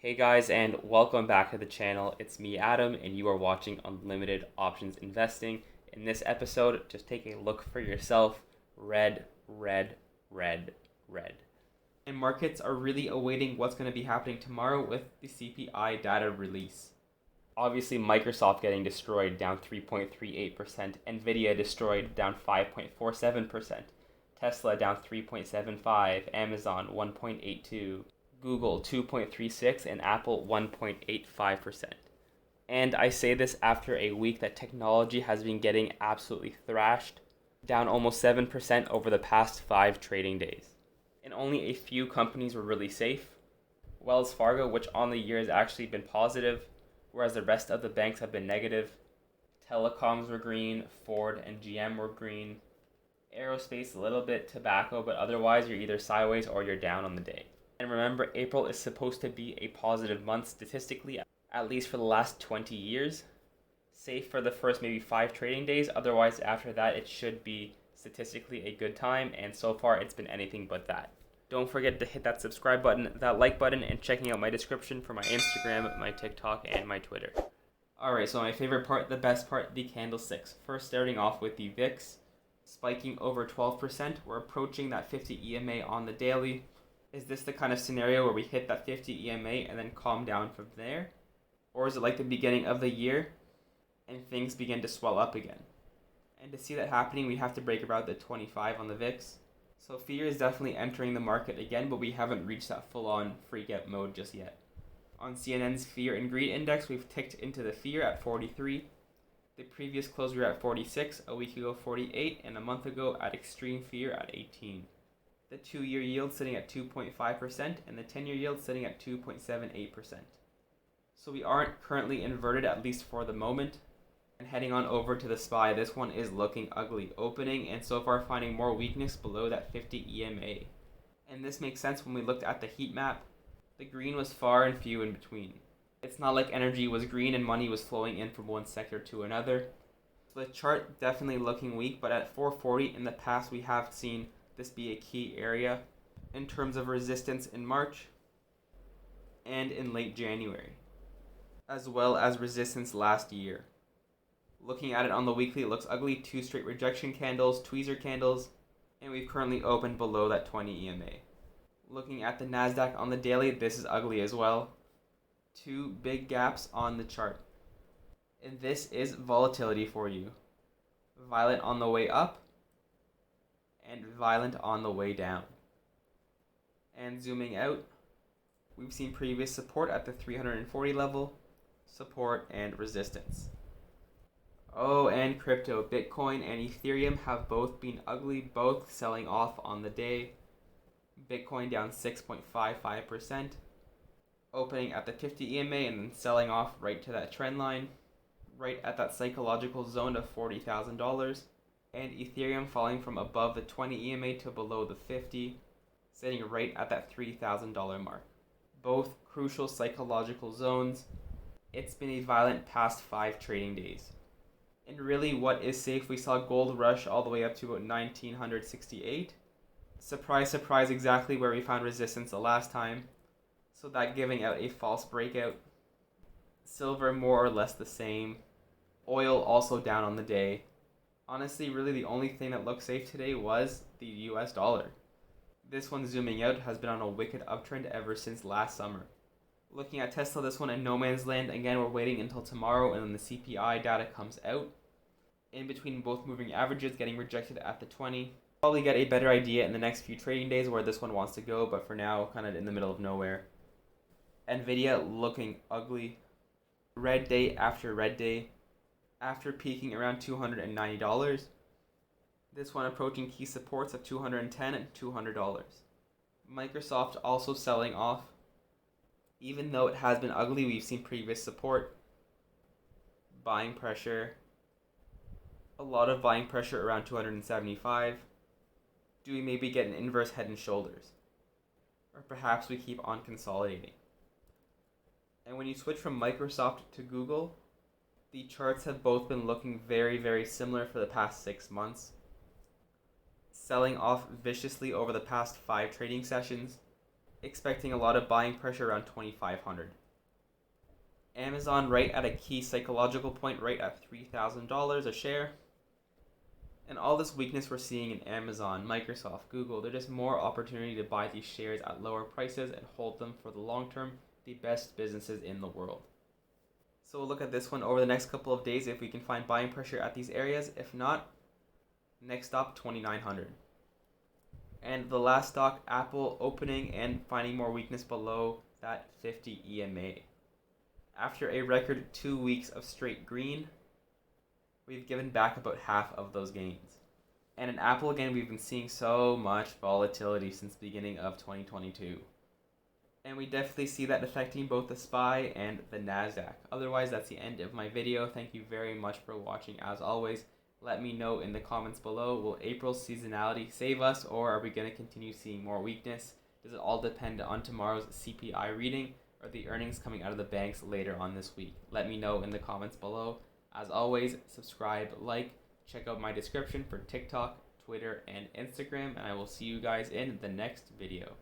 Hey guys, and welcome back to the channel. It's me, Adam, and you are watching Unlimited Options Investing. In this episode, just take a look for yourself. Red, red, red, red. And markets are really awaiting what's going to be happening tomorrow with the CPI data release. Obviously, Microsoft getting destroyed, down 3.38%. Nvidia destroyed, down 5.47%. Tesla down 3.75%. Amazon 1.82%. Google 2.36%, and Apple 1.85%. And I say this after a week that technology has been getting absolutely thrashed, down almost 7% over the past 5 trading days. And only a few companies were really safe. Wells Fargo, which on the year has actually been positive, whereas the rest of the banks have been negative. Telecoms were green, Ford and GM were green. Aerospace a little bit, tobacco, but otherwise you're either sideways or you're down on the day. And remember, April is supposed to be a positive month statistically, at least for the last 20 years. Safe for the first maybe 5 trading days. Otherwise, after that, it should be statistically a good time. And so far, it's been anything but that. Don't forget to hit that subscribe button, that like button, and checking out my description for my Instagram, my TikTok, and my Twitter. Alright, so my favorite part, the best part, the candlesticks. First, starting off with the VIX, spiking over 12%. We're approaching that 50 EMA on the daily. Is this the kind of scenario where we hit that 50 EMA and then calm down from there? Or is it like the beginning of the year and things begin to swell up again? And to see that happening, we have to break about the 25 on the VIX. So fear is definitely entering the market again, but we haven't reached that full-on freak-out mode just yet. On CNN's Fear and Greed Index, we've ticked into the fear at 43. The previous close we were at 46, a week ago 48, and a month ago at extreme fear at 18. The 2-year yield sitting at 2.5% and the 10-year yield sitting at 2.78%. So we aren't currently inverted, at least for the moment. And heading on over to the SPY, this one is looking ugly, opening and so far finding more weakness below that 50 EMA. And this makes sense when we looked at the heat map. The green was far and few in between. It's not like energy was green and money was flowing in from one sector to another. So the chart definitely looking weak, but at 440 in the past we have seen this be a key area in terms of resistance in March and in late January, as well as resistance last year. Looking at it on the weekly, it looks ugly. 2 straight rejection candles, tweezer candles, and we've currently opened below that 20 EMA. Looking at the NASDAQ on the daily, this is ugly as well. 2 big gaps on the chart. And this is volatility for you. Violet on the way up, and violent on the way down. And zooming out, we've seen previous support at the 340 level, support and resistance. Oh, and crypto, Bitcoin and Ethereum have both been ugly, both selling off on the day. Bitcoin down 6.55%, opening at the 50 EMA and then selling off right to that trend line, right at that psychological zone of $40,000. And Ethereum falling from above the 20 EMA to below the 50, sitting right at that $3,000 mark. Both crucial psychological zones. It's been a violent past 5 trading days. And really, what is safe? We saw gold rush all the way up to about 1968. Surprise, surprise, exactly where we found resistance the last time. So that giving out a false breakout. Silver more or less the same. Oil also down on the day. Honestly, really the only thing that looked safe today was the US dollar. This one, zooming out, has been on a wicked uptrend ever since last summer. Looking at Tesla, this one in no man's land. Again, we're waiting until tomorrow and then the CPI data comes out. In between both moving averages getting rejected at the 20. Probably get a better idea in the next few trading days where this one wants to go, but for now, kind of in the middle of nowhere. Nvidia looking ugly. Red day after red day. After peaking around $290, this one approaching key supports of $210 and $200. Microsoft also selling off. Even though it has been ugly, we've seen previous support. Buying pressure. A lot of buying pressure around 275. Do we maybe get an inverse head and shoulders? Or perhaps we keep on consolidating. And when you switch from Microsoft to Google, the charts have both been looking very, very similar for the past 6 months. Selling off viciously over the past 5 trading sessions. expecting a lot of buying pressure around 2,500. Amazon right at a key psychological point, right at $3,000 a share. And all this weakness we're seeing in Amazon, Microsoft, Google, there's just more opportunity to buy these shares at lower prices and hold them for the long term, the best businesses in the world. So we'll look at this one over the next couple of days if we can find buying pressure at these areas. If not, next stop 2,900. And the last stock, Apple, opening and finding more weakness below that 50 EMA. After a record 2 weeks of straight green, we've given back about half of those gains. And in Apple, again, we've been seeing so much volatility since the beginning of 2022. And we definitely see that affecting both the SPY and the NASDAQ. Otherwise, that's the end of my video. Thank you very much for watching. As always, let me know in the comments below, will April's seasonality save us, or are we going to continue seeing more weakness? Does it all depend on tomorrow's CPI reading or the earnings coming out of the banks later on this week? Let me know in the comments below. As always, subscribe, like, check out my description for TikTok, Twitter, and Instagram, and I will see you guys in the next video.